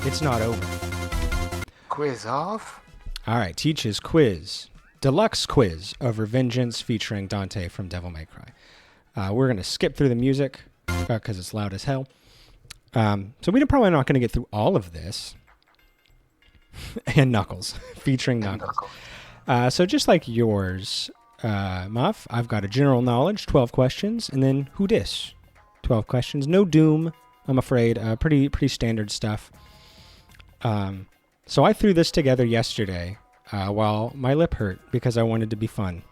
It's not over. Quiz off? All right, Teach's quiz. Deluxe quiz of Revengeance featuring Dante from Devil May Cry. We're going to skip through the music because it's loud as hell. So we're probably not going to get through all of this. And Knuckles, featuring Knuckles. So just like yours, Muff, I've got a general knowledge, 12 questions, and then Who Dis, 12 questions. No Doom, I'm afraid. Pretty standard stuff. So I threw this together yesterday while my lip hurt because I wanted to be fun,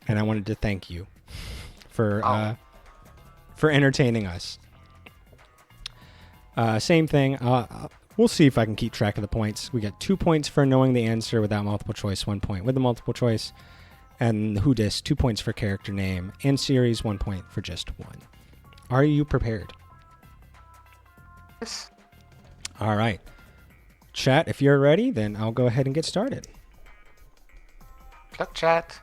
and I wanted to thank you for entertaining us. Same thing. We'll see if I can keep track of the points. We get 2 points for knowing the answer without multiple choice, 1 point with the multiple choice. And Who Dis, 2 points for character name. And series, 1 point for just one. Are you prepared? Yes. All right. Chat, if you're ready, then I'll go ahead and get started. Club chat.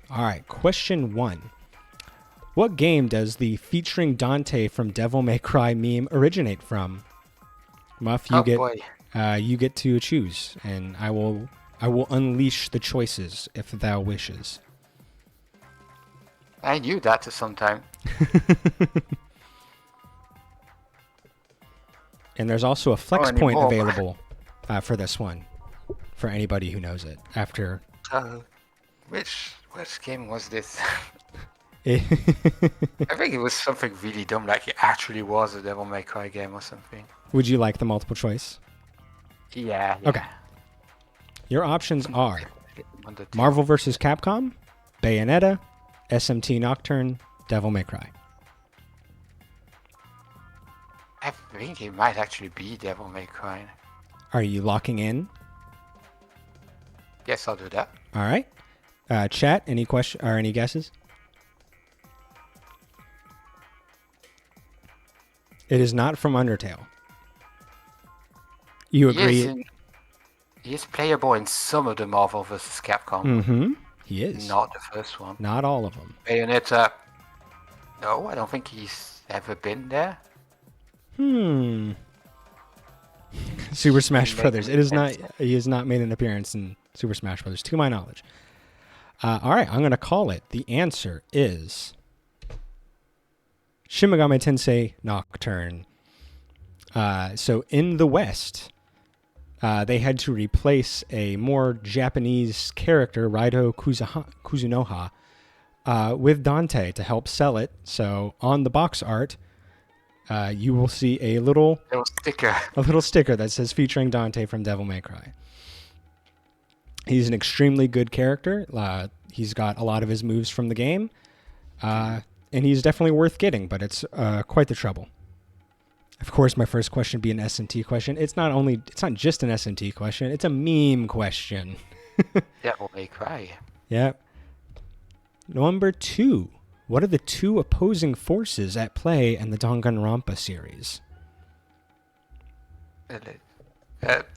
All right. Question 1. What game does the featuring Dante from Devil May Cry meme originate from? Muff, you get to choose, and I will unleash the choices if thou wishes. I knew that sometime. And there's also a flex point available for this one, for anybody who knows it. After which game was this? I think it was something really dumb, like it actually was a Devil May Cry game or something. Would you like the multiple choice? Yeah. Okay. Your options are Marvel vs. Capcom, Bayonetta, SMT Nocturne, Devil May Cry. I think it might actually be Devil May Cry. Are you locking in? Yes, I'll do that. All right. Chat, any question or any guesses? It is not from Undertale. You agree? He is playable in some of the Marvel vs. Capcom. Mm-hmm. He is. Not the first one. Not all of them. Bayonetta. No, I don't think he's ever been there. Super Smash Brothers. It is not. He has not made an appearance in Super Smash Brothers, to my knowledge. All right, I'm going to call it. The answer is Shin Megami Tensei Nocturne. So in the West, they had to replace a more Japanese character, Raido Kuzunoha, with Dante to help sell it. So on the box art, you will see a little sticker that says featuring Dante from Devil May Cry. He's an extremely good character. He's got a lot of his moves from the game. And he's definitely worth getting, but it's quite the trouble. Of course, my first question be an SMT question. It's not just an SMT question, it's a meme question. Devil May Cry. Yeah. Number 2. What are the 2 opposing forces at play in the Danganronpa series?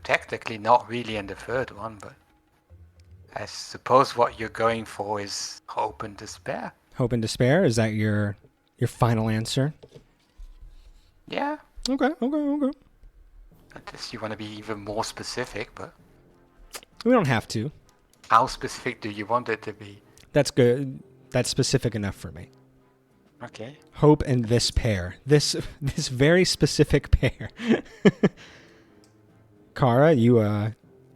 Technically not really in the third one, but I suppose what you're going for is hope and despair. Hope and despair? Is that your final answer? Yeah. Okay. Unless you want to be even more specific, but We don't have to. How specific do you want it to be? That's good. That's specific enough for me. Okay. Hope and this pair. This very specific pair. Kara,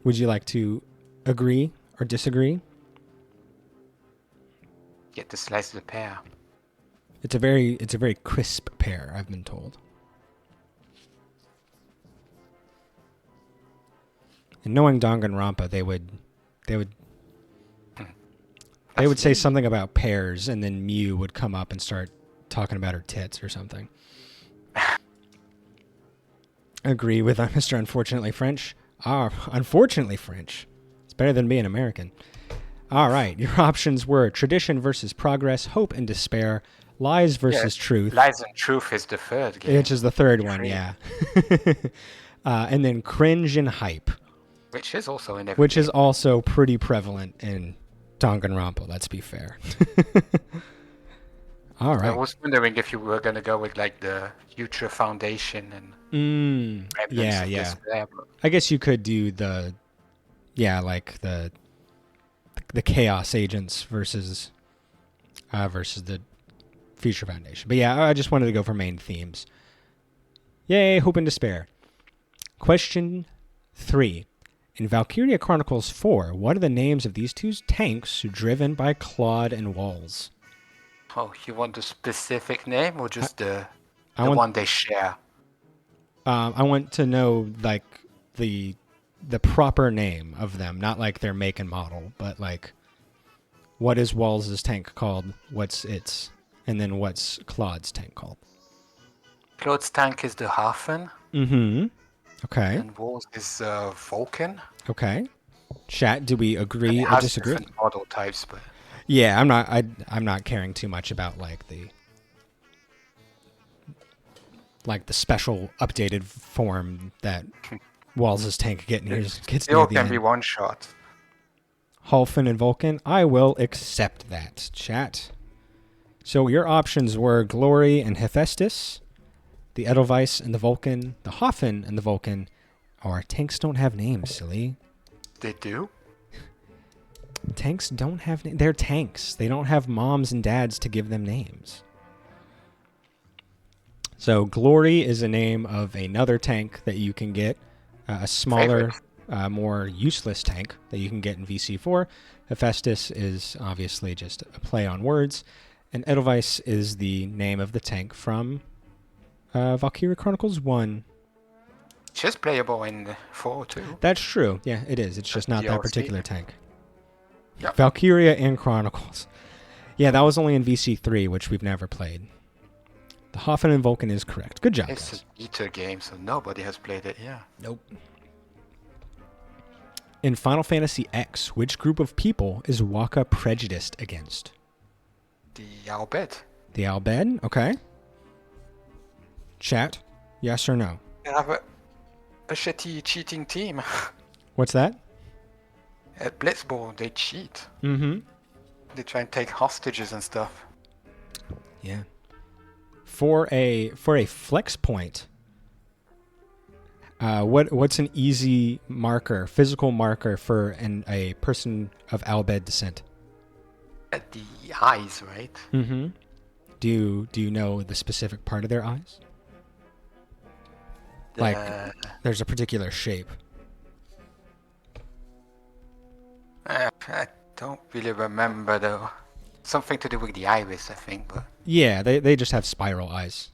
would you like to agree or disagree? Get the slice of the pear. It's a very crisp pear, I've been told. And knowing Danganronpa, they would say something about pears, and then Mew would come up and start talking about her tits or something. Agree with Mr. Unfortunately French. Unfortunately French. It's better than being American. All right, your options were tradition versus progress, hope and despair, lies versus truth. Lies and truth is the third game. Which is the third one, yeah. And then cringe and hype. Which is also in every Which game. is also pretty prevalent in Danganronpa, let's be fair. All I right. was wondering if you were going to go with like the Future Foundation and Remnants Yeah, of yeah. Despair. But I guess you could do like the Chaos Agents versus the Future Foundation. But yeah, I just wanted to go for main themes. Yay, Hope and Despair. Question 3. In Valkyria Chronicles 4, what are the names of these two tanks driven by Claude and Walls? oh, you want a specific name or just the I want one they share? I want to know like the proper name of them, not like their make and model, but like what is Walls' tank called? What's its, and then what's Claude's tank called? Claude's tank is the Hafen, Mm-hmm. Okay. and Wars is Vulcan. Okay. Chat, do we And agree it or has disagree? different model types, but Yeah, I'm not caring too much about like the special updated form that Walls' tank gets they all near the can be end. one shot. Halfin and Vulcan, I will accept that, chat. So your options were Glory and Hephaestus, the Edelweiss and the Vulcan, the Hafen and the Vulcan. Our tanks don't have names, silly. They do. Tanks don't have names. They're tanks. They don't have moms and dads to give them names. So Glory is a name of another tank that you can get, a smaller, more useless tank that you can get in VC4. Hephaestus is obviously just a play on words, and Edelweiss is the name of the tank from Valkyria Chronicles 1. Just playable in 4 too. That's true. Yeah, it is. It's just not that DLC. particular tank. Yep. Valkyria and Chronicles. Yeah, that was only in VC3, which we've never played. The Hafen and Vulcan is correct. Good job, It's guys. a beta game, so nobody has played it. Yeah. Nope. In Final Fantasy X, which group of people is Waka prejudiced against? The Albed. The Albed? Okay. Chat, yes or no? They have a shitty cheating team. What's that? At Blitzball, they cheat. Mm-hmm. They try and take hostages and stuff. Yeah. For a flex point, what's an easy marker, physical marker for a person of Albed descent? At the eyes, right? Mm-hmm. Do you know the specific part of their eyes? Like, there's a particular shape. I don't really remember though. Something to do with the iris, I think, but Yeah, they just have spiral eyes.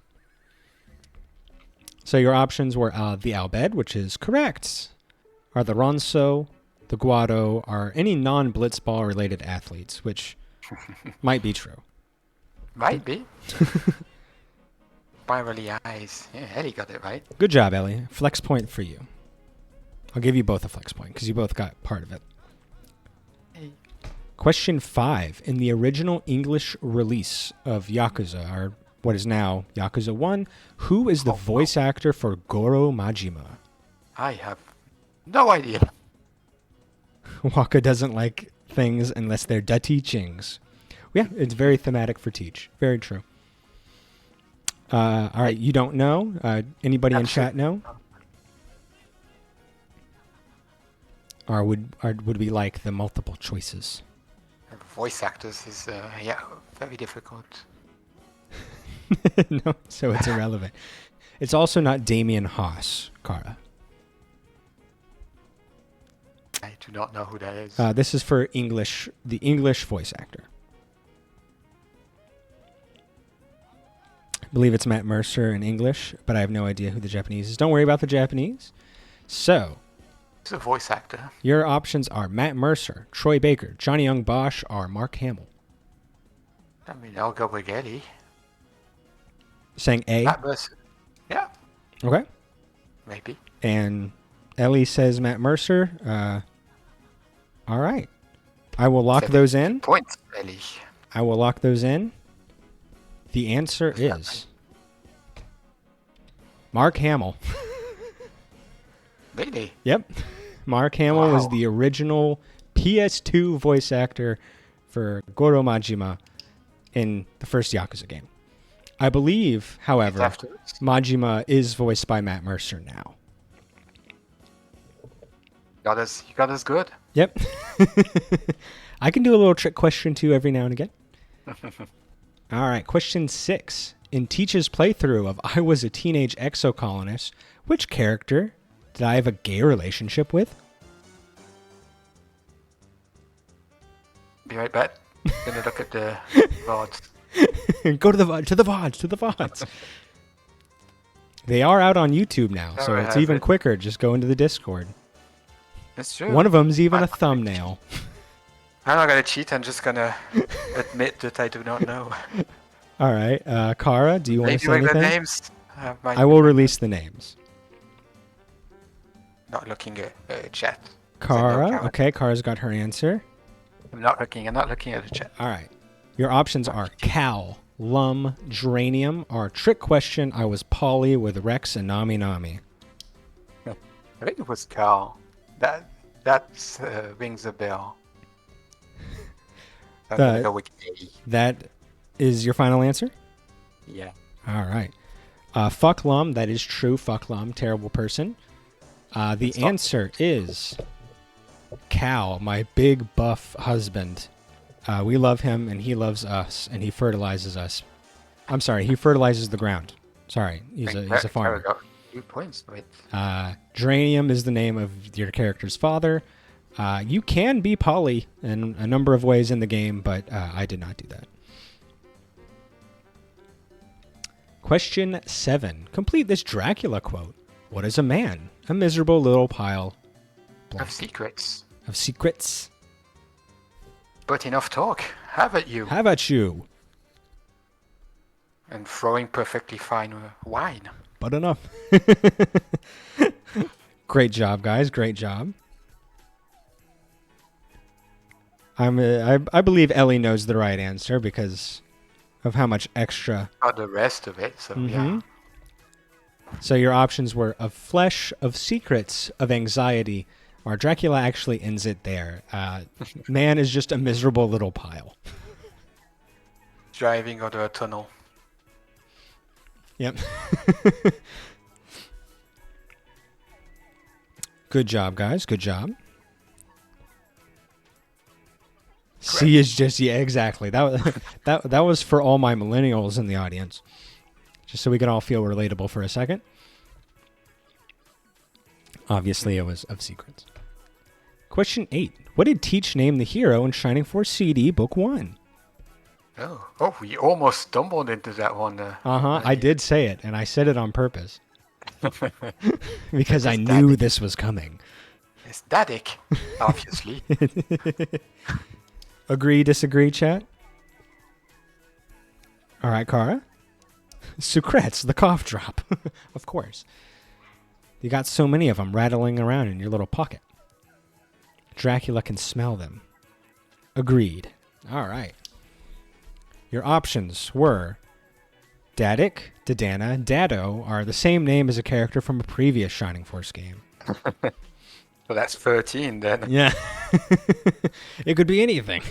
So your options were the Albed, which is correct, are the Ronso, the Guado, are any non-Blitzball related athletes, which might be true. might be. Spirally eyes. Yeah, Ellie got it right. Good job, Ellie. Flex point for you. I'll give you both a flex point because you both got part of it. Hey. Question 5. In the original English release of Yakuza, or what is now Yakuza 1, who is the voice actor for Goro Majima? I have no idea. Waka doesn't like things unless they're da teachings. Yeah, it's very thematic for Teach. Very true. All right, you don't know? Anybody in chat know? Or would we like the multiple choices? Voice actors is yeah, very difficult. No, so it's irrelevant. It's also not Damien Haas, Kara. I do not know who that is. This is for English, the English voice actor. I believe it's Matt Mercer in English, but I have no idea who the Japanese is. Don't worry about the Japanese. So, He's a voice actor. your options are Matt Mercer, Troy Baker, Johnny Young Bosch, or Mark Hamill. I mean, I'll go with Ellie. Saying A. Matt Mercer. Yeah, Okay. maybe. And Ellie says Matt Mercer. All right. I will lock those in. Points, Ellie. I will lock those in. The answer is Mark Hamill. Really? Yep. Mark Hamill was Wow. the original PS2 voice actor for Goro Majima. in the first Yakuza game. I believe, however, Afterwards. Majima is voiced by Matt Mercer now. You got us good. Yep. I can do a little trick question too every now and again. All right, question 6. In Teach's playthrough of I Was a Teenage Exocolonist, which character did I have a gay relationship with? Be right back. Gonna look at the VODs. Go to the VODs. They are out on YouTube now, so Never it's have even it. quicker. Just go into the Discord. That's true. One of them's even a thumbnail. I'm not gonna cheat. I'm just gonna admit that I do not know. All right, Kara, do you want to Maybe say with the anything? names. I will release the names. Not looking at chat. Kara, Kara. okay, Kara's got her answer. I'm not looking at the chat. All right. Your options are Cal, Lum, Geranium, or Trick Question. I was Polly with Rex and Nami Nami. I think it was Carl. That rings a bell. I'm gonna go with A. That is your final answer? Yeah. All right. Fuck Lum, that is true. Fuck Lum, terrible person. The answer is Cal, my big buff husband. We love him and he loves us and he fertilizes us. I'm sorry, he fertilizes the ground. Sorry, he's a farmer. Got 2 points, right? Geranium is the name of your character's father. You can be Polly in a number of ways in the game, but I did not do that. Question 7. Complete this Dracula quote. What is a man? A miserable little pile Of secrets. of secrets. But enough talk. Have at you. How about you? And throwing perfectly fine wine. But enough. Great job, guys. Great job. I believe Ellie knows the right answer because of how much extra. Got the rest of it, so yeah. Mhm. So your options were of flesh, of secrets, of anxiety, or Dracula actually ends it there. Man is just a miserable little pile. Driving under a tunnel. Yep. Good job, guys. Good job. C is just, yeah, exactly. That was for all my millennials in the audience. Just so we can all feel relatable for a second. Obviously, it was of secrets. Question 8. What did Teach name the hero in Shining Force CD Book 1? Oh, we almost stumbled into that one. I did say it, and I said it on purpose. Because I knew this was coming. It's Dadik, obviously. Agree, disagree, chat? All right, Kara? Sucrets, the cough drop. Of course. You got so many of them rattling around in your little pocket. Dracula can smell them. Agreed. All right. Your options were Dadik, Dodana, Dado are the same name as a character from a previous Shining Force game. So that's 13 then. Yeah. It could be anything.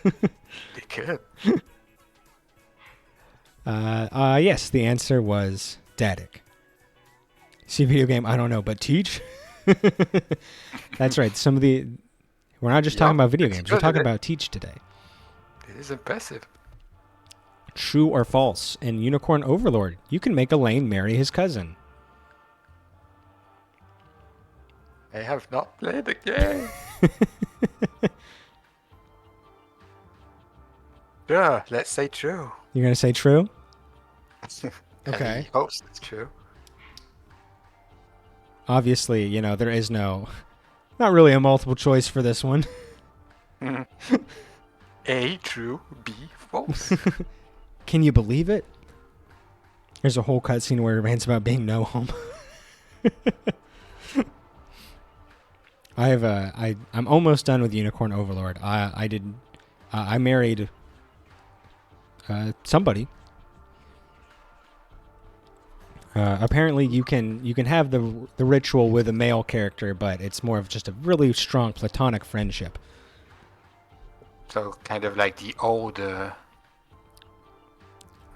It could. Yes, the answer was Dadik. See video game, I don't know, but Teach? That's right. We're not just talking about video games. We're talking about Teach today. It is impressive. True or false? In Unicorn Overlord, you can make Elaine marry his cousin. I have not played the game. Yeah, let's say true. You're going to say true? Okay. Okay. Hopes it's true. Obviously, there is not really a multiple choice for this one. A, true. B, false. Can you believe it? There's a whole cutscene where it rants about being no homo. I'm almost done with Unicorn Overlord. I married somebody. Apparently, you can have the ritual with a male character, but it's more of just a really strong platonic friendship. So kind of like the old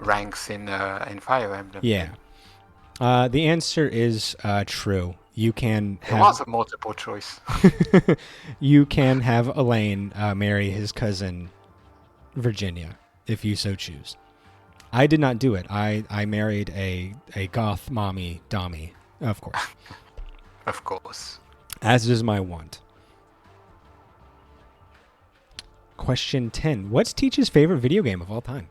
ranks in Fire Emblem. Yeah. The answer is true. You can It was a multiple choice. you can have Elaine marry his cousin Virginia if you so choose. I did not do it. I married a goth mommy Dami, of course. Of course. As is my want. Question 10. What's Teach's favorite video game of all time?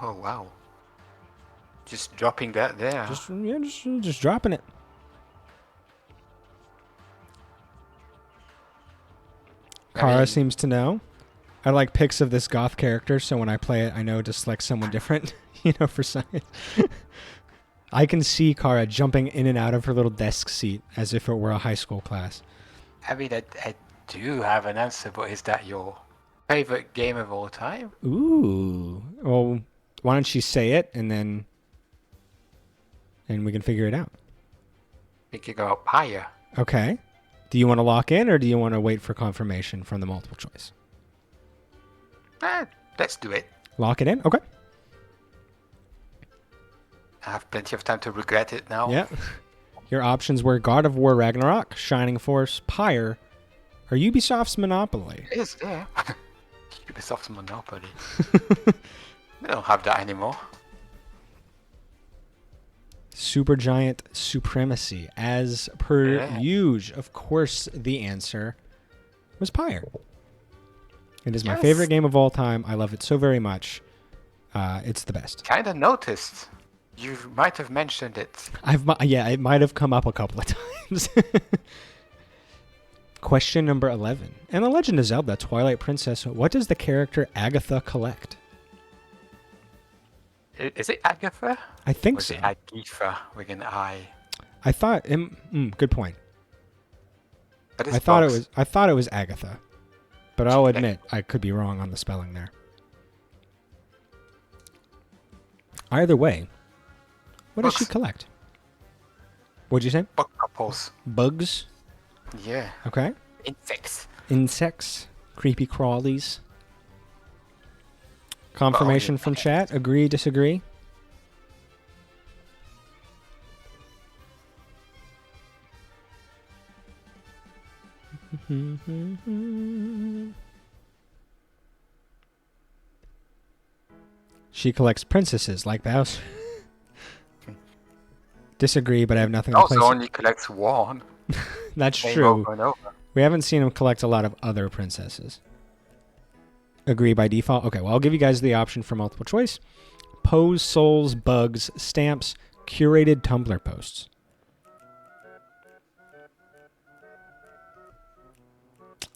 Oh, wow. Just dropping that there. Just dropping it. Kara seems to know. I like pics of this goth character, so when I play it, I know to select someone different, for science. I can see Kara jumping in and out of her little desk seat as if it were a high school class. I mean, I do have an answer, but is that your favorite game of all time? Ooh. Well, why don't you say it, and we can figure it out. Thinking about Pyre. Okay. Do you want to lock in, or do you want to wait for confirmation from the multiple choice? Let's do it. Lock it in? Okay. I have plenty of time to regret it now. Yeah. Your options were God of War Ragnarok, Shining Force, Pyre, or Ubisoft's Monopoly. It is there. Ubisoft's Monopoly. We don't have that anymore. Supergiant Supremacy. As per usual, of course, the answer was Pyre. It is my favorite game of all time. I love it so very much. It's the best. Kind of noticed. You might have mentioned it. It might have come up a couple of times. Question number 11. In The Legend of Zelda: Twilight Princess, what does the character Agatha collect? Is it Agatha? I think or so. Is it Agatha with an I? I thought. Good point. But I thought it was Agatha, but I'll admit I could be wrong on the spelling there. Either way, what does she collect? What'd you say? Bug couples. Bugs. Yeah. Okay. Insects. Creepy crawlies. Confirmation from chat. Agree, disagree? She collects princesses like Bowser. Disagree, but I have nothing to place. Also only collects one. That's true. We haven't seen him collect a lot of other princesses. Agree by default? Okay, well, I'll give you guys the option for multiple choice. Pose, souls, bugs, stamps, curated Tumblr posts.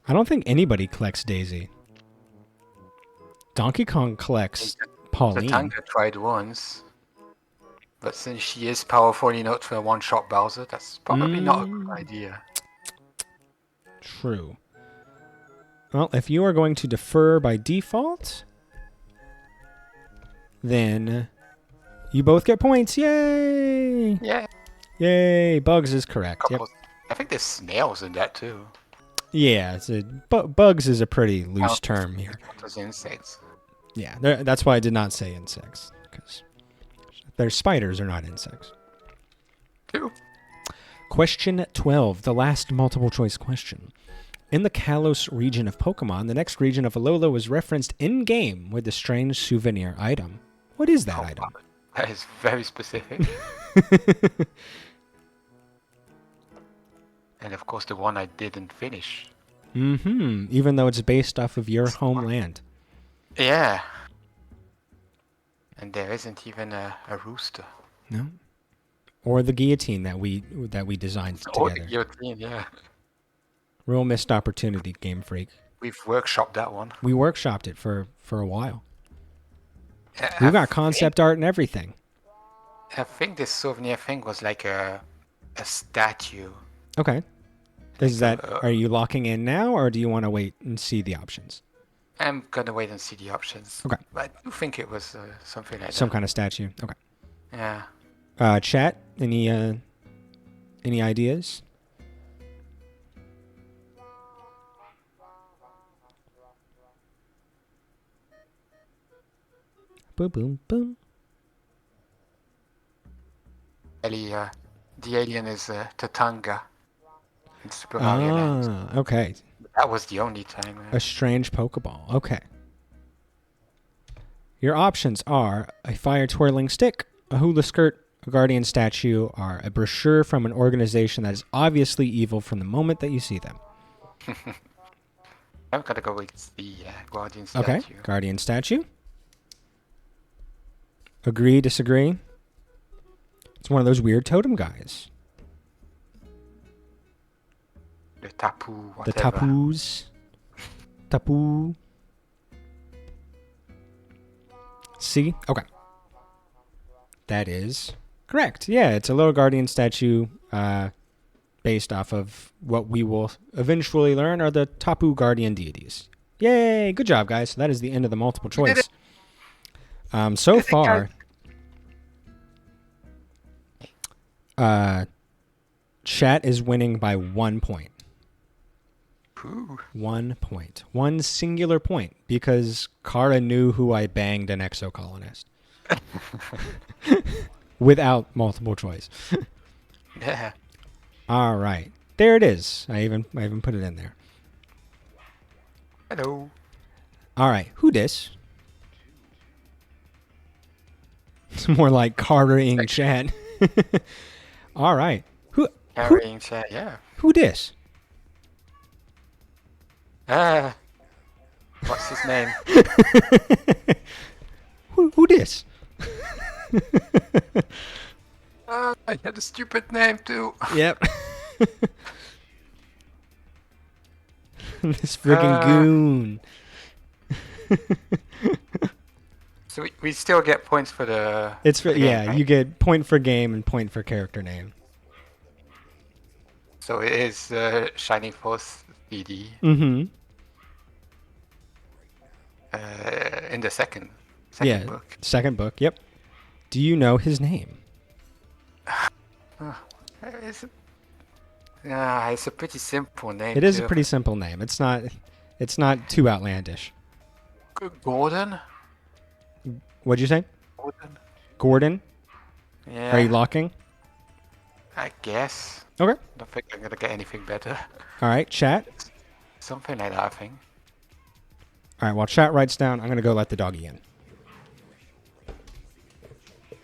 I don't think anybody collects Daisy. Donkey Kong collects Pauline. Tanga tried once. But since she is powerful enough to one-shot Bowser, that's probably not a good idea. True. Well, if you are going to defer by default, then you both get points. Yay! Yeah. Yay! Bugs is correct. Yep. I think there's snails in that too. Yeah, bugs is a pretty loose term here. Those insects. Yeah, that's why I did not say insects, because their spiders are not insects. Ew. Question 12, the last multiple choice question. In the Kalos region of Pokemon, the next region of Alola was referenced in-game with the strange souvenir item. What is that item? Wow. That is very specific. And of course the one I didn't finish. Even though it's based off of your homeland. Yeah. And there isn't even a rooster. No. Or the guillotine that we designed together. Or the guillotine, yeah. Real missed opportunity, Game Freak. We've workshopped that one. We workshopped it for a while. We got concept art and everything. I think this souvenir thing was like a statue. Okay. Are you locking in now, or do you want to wait and see the options? I'm gonna wait and see the options. Okay. But I do think it was something like that. Some kind of statue. Okay. Yeah. Chat, any ideas? Boom, boom, boom. The alien is Tatanga in Super Mario Land. Okay. That was the only time. A strange Pokeball. Okay. Your options are a fire twirling stick, a hula skirt, a guardian statue, or a brochure from an organization that is obviously evil from the moment that you see them. I'm gonna go with the Guardian statue. Okay. Guardian statue. Agree, disagree? It's one of those weird totem guys. The Tapu, whatever. The Tapus. Tapu. See? Okay. That is correct. Yeah, it's a little guardian statue based off of what we will eventually learn are the Tapu guardian deities. Yay! Good job, guys. So that is the end of the multiple choice. So far, chat is winning by 1 point. Ooh. 1 point. One singular point because Kara knew who I banged an exocolonist. Without multiple choice. Yeah. All right. There it is. I even put it in there. Hello. All right. Who dis? It's more like carrying chat. All right. Carrying chat, yeah. Who dis? What's his name? Who dis? I had a stupid name too. Yep. This friggin' goon. So we still get points for the... It's for, the game, yeah, right? you get point for game and point for character name. So it is Shining Force CD Mm-hmm. in the second Yeah, book. second book, yep. Do you know his name? It's a pretty simple name. It is too. a pretty simple name. It's not too outlandish. Gordon? What'd you say? Gordon? Gordon? Yeah. Are you locking? I guess. Okay. Don't think I'm gonna get anything better. All right, chat. Something like that, I think. All right, while chat writes down, I'm going to go let the doggy in.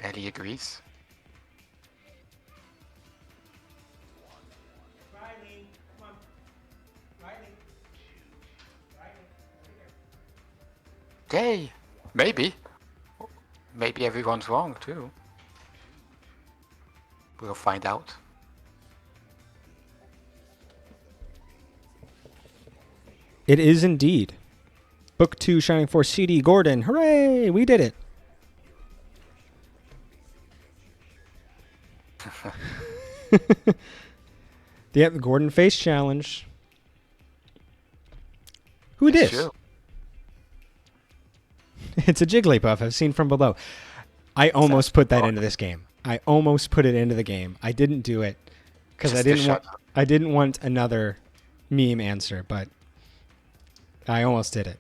Ellie agrees. Riley, come on. Riley. Okay, maybe. Maybe everyone's wrong too. We'll find out. It is indeed. Book 2, Shining Force CD, Gordon. Hooray! We did it. The Gordon Face Challenge. Who It's dis? true. It's a Jigglypuff I've seen from below. I almost put that into this game. I almost put it into the game. I didn't do it because Just to I didn't want another meme answer, but I almost did it.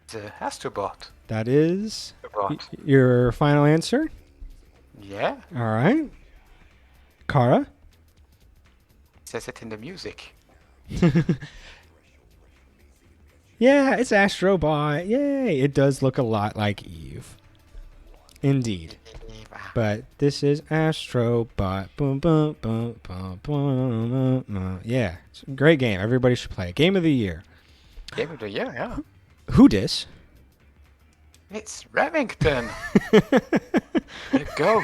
It's a Astrobot. That is Astrobot. your final answer? Yeah, All right. Kara? says it in the music. Yeah, it's Astrobot. Yay. It does look a lot like Eve. Indeed. But this is Astrobot. Boom, boom, boom, boom, boom, boom. Yeah, it's a great game. Everybody should play it. Game of the year. Game of the year, yeah. Who dis? It's Remington. The goat.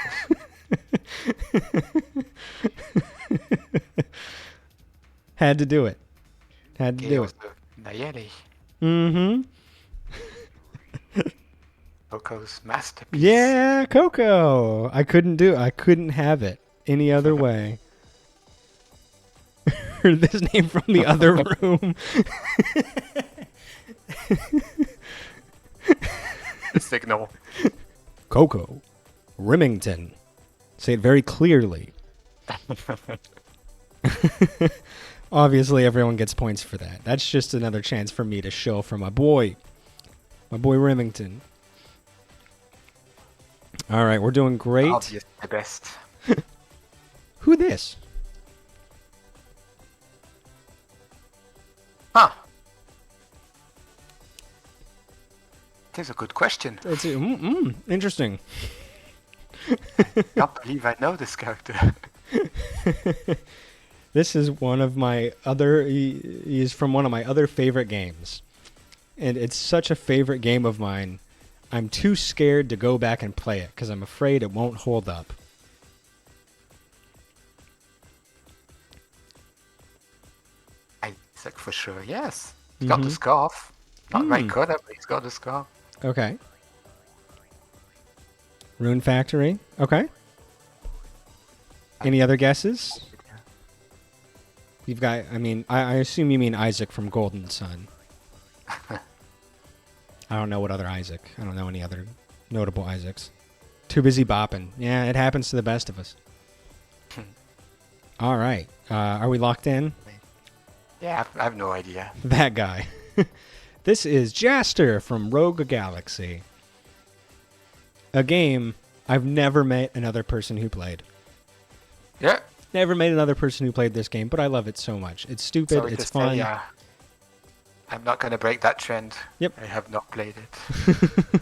Had to do it. Had to do it. Nayeli. Mm-hmm. Coco's masterpiece. Yeah, Coco. I couldn't have it any other way. Heard this name from the other room. Signal. Coco. Remington. Say it very clearly. Obviously, everyone gets points for that. That's just another chance for me to show for my boy Remington. All right, we're doing great. Obviously the best. Who this? Huh. It is a good question. It's interesting. Can't believe I know this character. This is one of my other. He is from one of my other favorite games, and it's such a favorite game of mine. I'm too scared to go back and play it because I'm afraid it won't hold up. Isaac for sure, yes. He's got the scarf. Not the right color, but he's got the scarf. Okay. Rune Factory. Okay. Any other guesses? You've got. I mean, I assume you mean Isaac from Golden Sun. I don't know what other Isaac. I don't know any other notable Isaacs. Too busy bopping. Yeah, it happens to the best of us. All right. Are we locked in? Yeah, I have no idea. That guy. This is Jaster from Rogue Galaxy. A game I've never met another person who played. Yeah. Never met another person who played this game, but I love it so much. It's stupid. Sorry It's to fun. say, I'm not going to break that trend. Yep. I have not played it.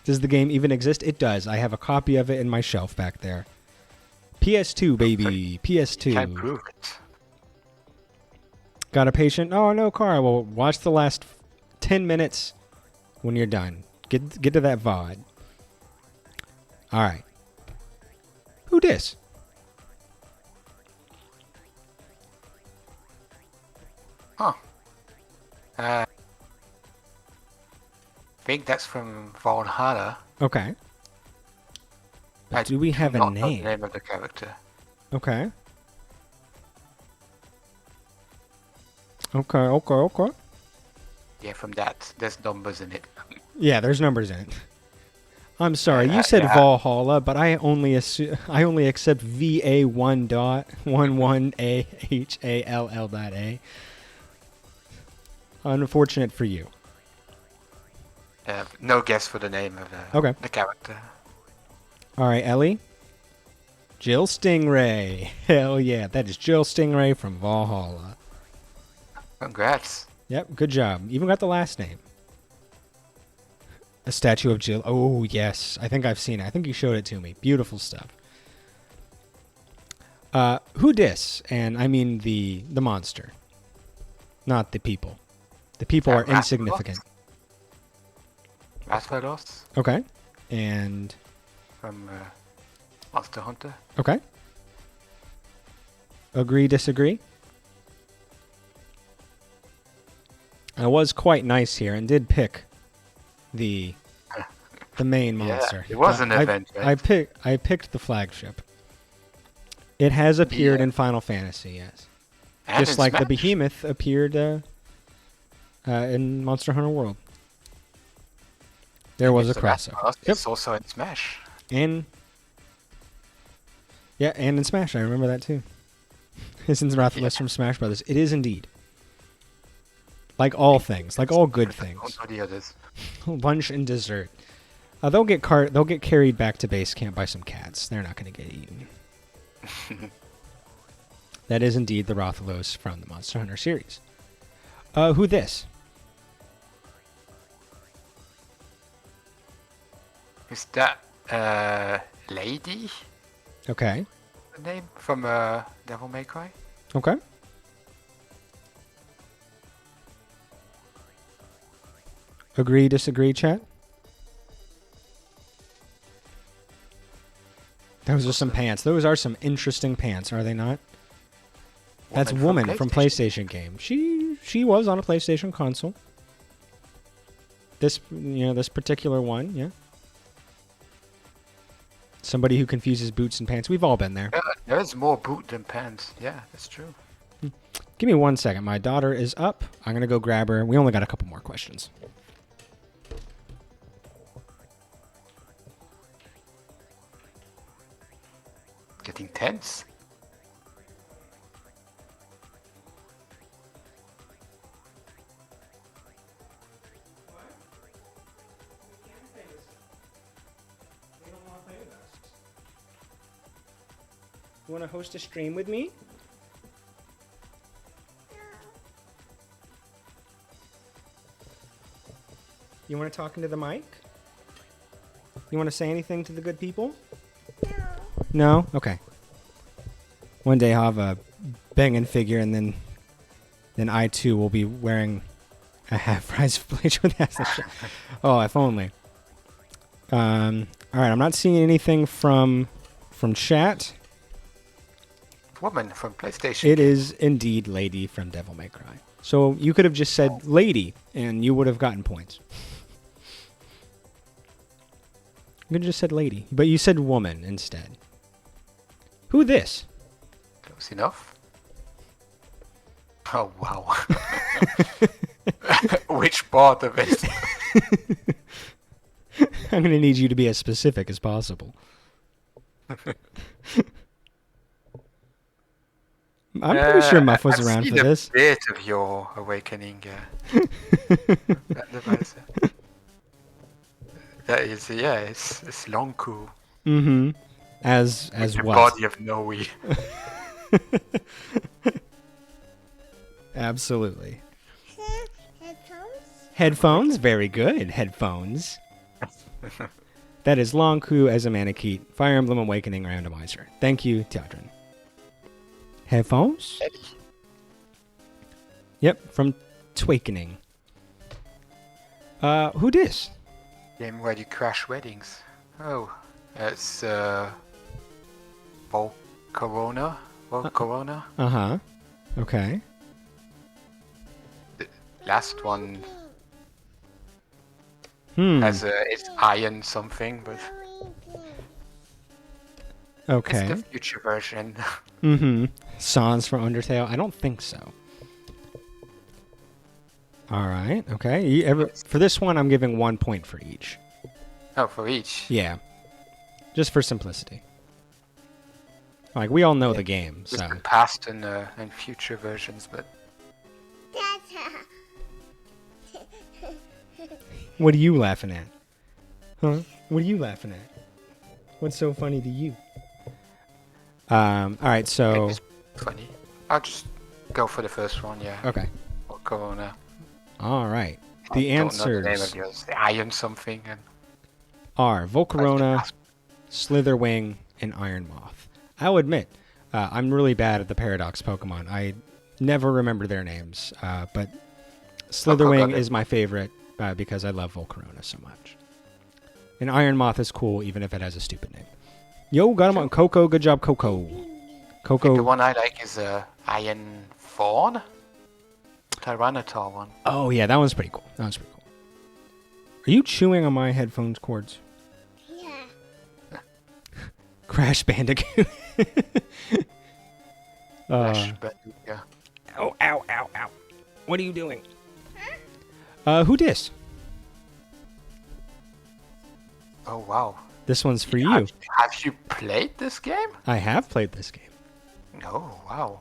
Does the game even exist? It does. I have a copy of it in my shelf back there. PS2, baby. PS2. Can't prove it. Got a patient? Oh, no, Carl. Well, watch the last 10 minutes when you're done. Get to that VOD. All right. Who dis? Huh. I think that's from Valhalla. Okay. But I do we have a not know the name? name of the character. Okay. Okay. Yeah, from that. There's numbers in it. Yeah, there's numbers in it. I'm sorry, you said yeah. Valhalla, but I only accept VA1.11AHALL.A. Unfortunate for you. No guess for the name of the character. All right, Ellie. Jill Stingray. Hell yeah, that is Jill Stingray from Valhalla. Congrats. Yep, good job. Even got the last name. A statue of Jill. Oh, yes. I think I've seen it. I think you showed it to me. Beautiful stuff. Who dis? And I mean the monster. Not the people. The people are insignificant. Rathalos Okay. And... from Monster Hunter. Okay. Agree, disagree? I was quite nice here and did pick the main monster. Yeah, it was an event. Right? I picked the flagship. It has appeared in Final Fantasy, yes. And Just like Smash. the behemoth appeared in Monster Hunter World. There was a crossover. It's also in Smash. And in Smash, I remember that too. Isn't Rathalos from Smash Brothers? It is indeed. Like all things, like all good things. Don't know the others. Lunch and dessert. They'll get carried back to base camp by some cats. They're not going to get eaten. That is indeed the Rathalos from the Monster Hunter series. Who this? Is that Lady? Okay. The name from Devil May Cry? Okay. Agree, disagree, chat? Those are some pants. Those are some interesting pants, are they not? That's Woman from PlayStation game. She was on a PlayStation console. This particular one, yeah. Somebody who confuses boots and pants. We've all been there. There's more boot than pants. Yeah, that's true. Give me 1 second. My daughter is up. I'm going to go grab her. We only got a couple more questions. Getting tense. You want to host a stream with me? You want to talk into the mic? You want to say anything to the good people? No? Okay. One day I'll have a banging figure, and then I too will be wearing a half-price bleach with that. Oh, if only. All right, I'm not seeing anything from chat. Woman from PlayStation. It is indeed Lady from Devil May Cry. So you could have just said Lady, and you would have gotten points. You could have just said Lady, but you said woman instead. Who this? Close enough. Oh, wow. Which part of it? I'm going to need you to be as specific as possible. I'm pretty sure Muff was I've around seen for this. a bit of your awakening. That is, yeah, it's Lonku. Mm-hmm. As The what? body of Noe. Absolutely. Headphones? Headphones? Very good. Headphones. That is Longku as a Manakete, Fire Emblem Awakening randomizer. Thank you, Teodrin. Headphones? Yep, from Twakening. Who dis? Game where you crash weddings. Oh, it's Volcarona. Volcarona. Uh-huh. Okay. The last one Hmm. has it's iron something, but Okay. it's the future version. Mm-hmm. Sans from Undertale? I don't think so. All right. Okay. For this one, I'm giving 1 point for each. Oh, for each. Yeah. Just for simplicity. Like, we all know the game, Just so. the past and future versions, but What are you laughing at? Huh? What are you laughing at? What's so funny to you? All right, so. it's funny. I'll just go for the first one, yeah. Okay. Volcarona. All right. I The don't know the name answers of yours. Iron something and are Volcarona, Slitherwing, and Iron Moth. I'll admit, I'm really bad at the Paradox Pokemon. I never remember their names, but Slitherwing is my favorite because I love Volcarona so much. And Iron Moth is cool, even if it has a stupid name. Yo, got him on Coco. Good job, Coco. the Coco. one I like is Iron Fawn. Tyranitar one. Oh, yeah, that one's pretty cool. Are you chewing on my headphones cords? Yeah. Crash Bandicoot. Flash, but yeah. Oh, ow. What are you doing? Who dis? Oh wow. This one's for you. Have you played this game? I have played this game. Oh wow.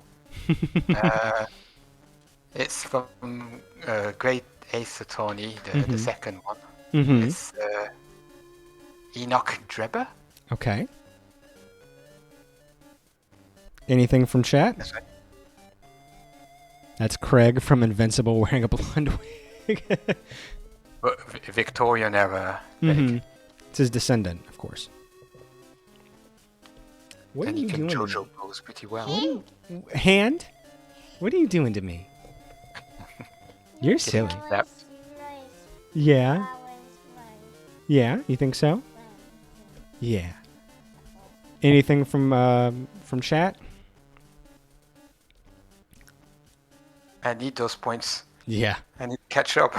It's from Great Ace Attorney, the second one. Mm-hmm. It's Enoch Drebber. Okay. Anything from chat? That's right. That's Craig from Invincible wearing a blonde wig. But Victorian era. Mm-hmm. It's his descendant, of course. What And are he you can doing? JoJo pose pretty well. Hand? What are you doing to me? You're silly. That- Yeah? Yeah? You think so? Yeah. Anything from chat? I need those points. Yeah. I need to catch up.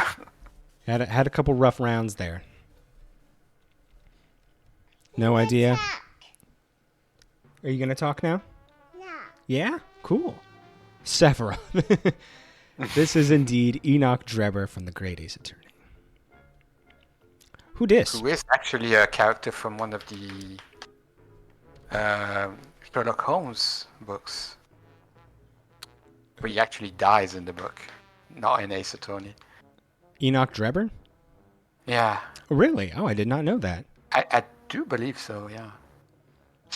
Had a couple rough rounds there. No idea. Are you gonna talk now? Yeah. Yeah? Cool. Sephiroth. This is indeed Enoch Drebber from the Great Ace Attorney. Who dis? Who is actually a character from one of the Sherlock Holmes books. But he actually dies in the book, not in Ace Attorney. Enoch Drebber? Yeah, Really? Oh, I did not know that. I do believe so, yeah.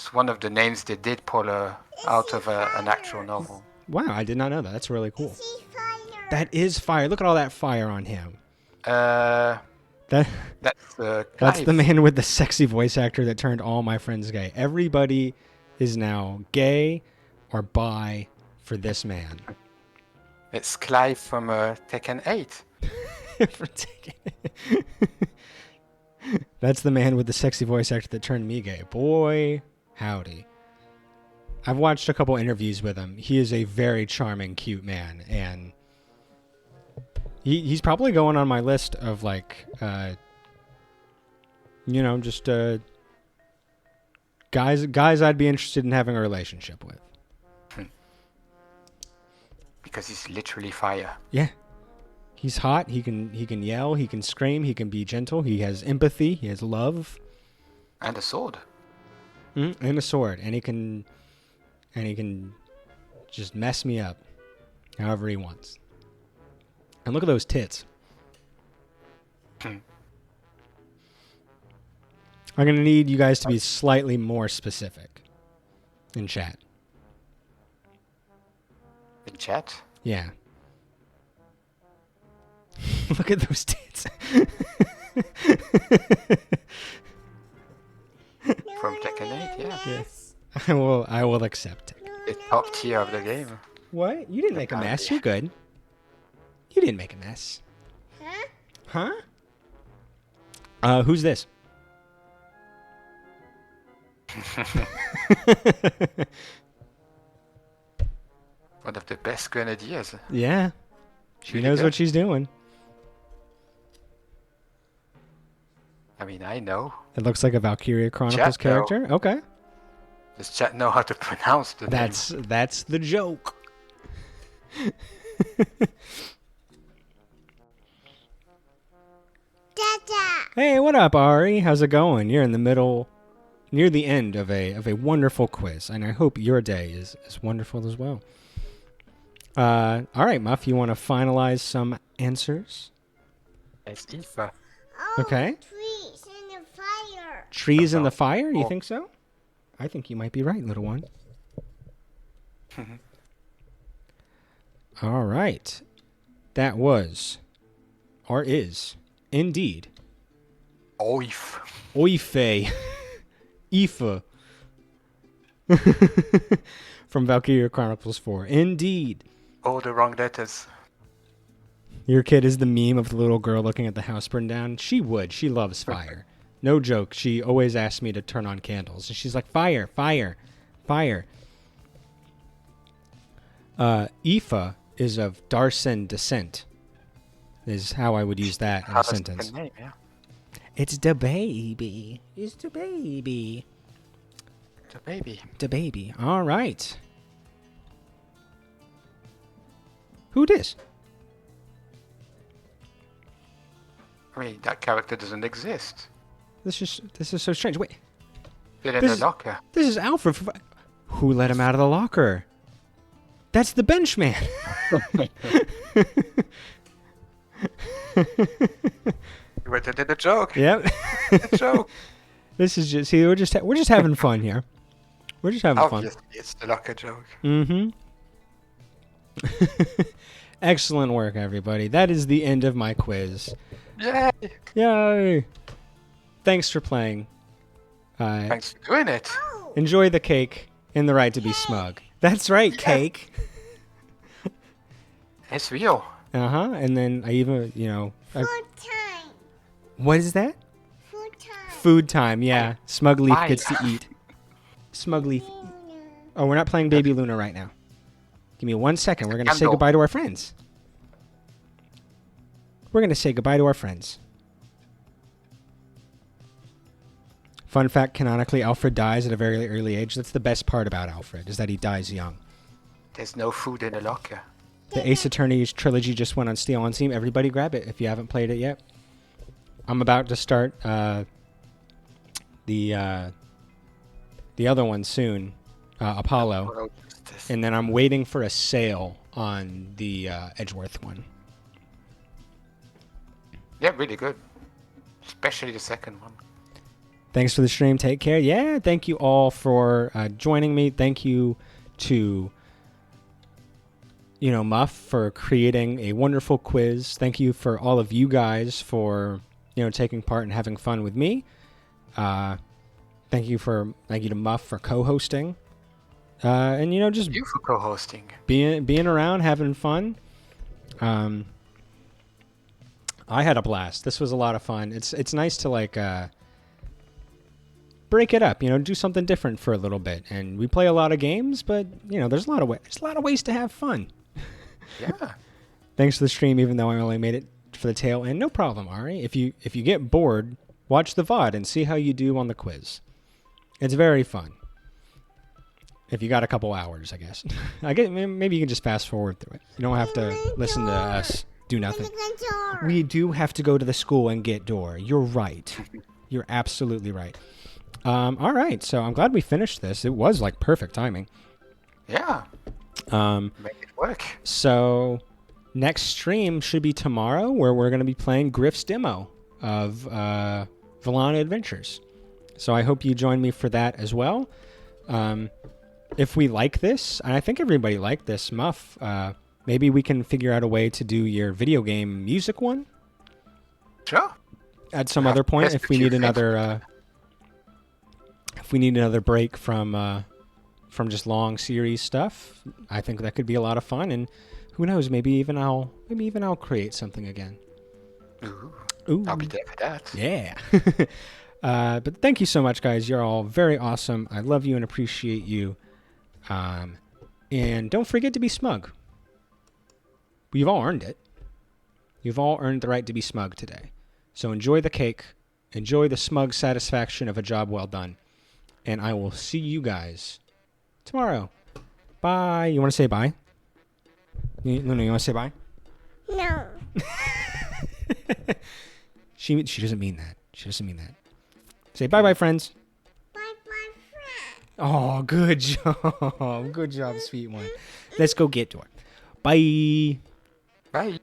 that's one of the names they did pull out of an actual novel. Wow, I did not know that. That's really cool. That is fire. Look at all that fire on him. That That's Clive. the man with the sexy voice actor that turned all my friends gay. Everybody is now gay or bi for this man. It's Clive from Tekken 8. For Tekken. That's the man with the sexy voice actor that turned me gay. Boy, howdy. I've watched a couple interviews with him. He is a very charming, cute man, and he's probably going on my list of like, just guys I'd be interested in having a relationship with. Because he's literally fire. Yeah. He's hot. He can yell. He can scream. He can be gentle. He has empathy. He has love. And a sword. And a sword. And he can just mess me up however he wants. And look at those tits. I'm going to need you guys to be slightly more specific in chat. In chat? Yeah. Look at those tits. From Tekken 8, yeah. Yes. I will accept it. The top tier of the game. What? You didn't make a mess. You're good. You didn't make a mess. Huh? Who's this? One of the best grenadiers. Yeah. She Really knows good. what she's doing. I mean, I know. It looks like a Valkyria Chronicles Chat, though. character. Okay. Does chat know how to pronounce the name? That's the joke. Dada. Hey, what up, Ari? How's it going? You're in the middle, near the end of a wonderful quiz, and I hope your day is wonderful as well. All right, Muff, you want to finalize some answers? It's Aoife. Oh, Okay. trees in the fire. Trees in the fire? You Oh. think so? I think you might be right, little one. All right. That was, or is, indeed, Oif. Oife. Aoife. From Valkyria Chronicles 4. Indeed. All the wrong letters. Your kid is the meme of the little girl looking at the house burn down. She would. She loves fire. No joke. She always asks me to turn on candles. And she's like, fire, fire, fire. Aoife is of Darsen descent, is how I would use that in How a does sentence. the name, yeah. It's the baby. It's the baby. The baby. The baby. All right. Who dis? I mean, that character doesn't exist. This is so strange. Wait, They're in This the is- locker. this is Alfred. Who let him out of the locker? That's the bench man. You went into the joke. Yep. The joke. This is just see. We're just having fun here. We're just having fun. Obviously, it's the locker joke. Mm-hmm. Excellent work, everybody. That is the end of my quiz. Yay! Yay! Thanks for playing. Thanks for doing it. Enjoy the cake and the right to be smug. That's right, cake. It's real. Uh-huh. And then I even, Food time. what is that? Food time. Food time, yeah. Smug Leaf Why? gets to eat. Smug Leaf. Luna. Oh, we're not playing Baby Luna right now. Give me 1 second. We're going to say Candle. goodbye to our friends. We're going to say goodbye to our friends. Fun fact, canonically, Alfred dies at a very early age. That's the best part about Alfred, is that he dies young. There's no food in the locker. The Ace Attorney trilogy just went on Steel on Steam. Everybody grab it if you haven't played it yet. I'm about to start the other one soon, Apollo. Well, justice. And then I'm waiting for a sale on the Edgeworth one. Yeah, really good. Especially the second one. Thanks for the stream. Take care. Yeah, thank you all for joining me. Thank you to, Muff for creating a wonderful quiz. Thank you for all of you guys for, taking part and having fun with me. Thank you to Muff for co-hosting. And, just You for co-hosting. being around, having fun. I had a blast. This was a lot of fun. It's nice to break it up, do something different for a little bit. And we play a lot of games, but there's a lot of ways to have fun. Yeah. Thanks for the stream, even though I only made it for the tail end. No problem, Ari. If you get bored, watch the VOD and see how you do on the quiz. It's very fun. If you got a couple hours, I guess. Maybe you can just fast forward through it. You don't have to listen to us do nothing. We do have to go to the school and get Door. You're right. You're absolutely right. All right, so I'm glad we finished this. It was like perfect timing. Yeah. Make it work. So next stream should be tomorrow, where we're going to be playing Griff's demo of Villana Adventures. So I hope you join me for that as well. If we like this, and I think everybody liked this, Muff, maybe we can figure out a way to do your video game music one Sure. at some other point Yes, if but we you need think- another break from just long series stuff. I think that could be a lot of fun, and who knows, maybe even I'll create something again. Ooh. I'll be there for that. Yeah. But thank you so much, guys. You're all very awesome. I love you and appreciate you. And don't forget to be smug. You've all earned it. You've all earned the right to be smug today. So enjoy the cake. Enjoy the smug satisfaction of a job well done. And I will see you guys tomorrow. Bye. You want to say bye? Luna, you want to say bye? No. She doesn't mean that. She doesn't mean that. Say bye-bye, friends. Bye bye, friend. Oh, good job. Good job, sweet one. Let's go get to her. Bye. Bye.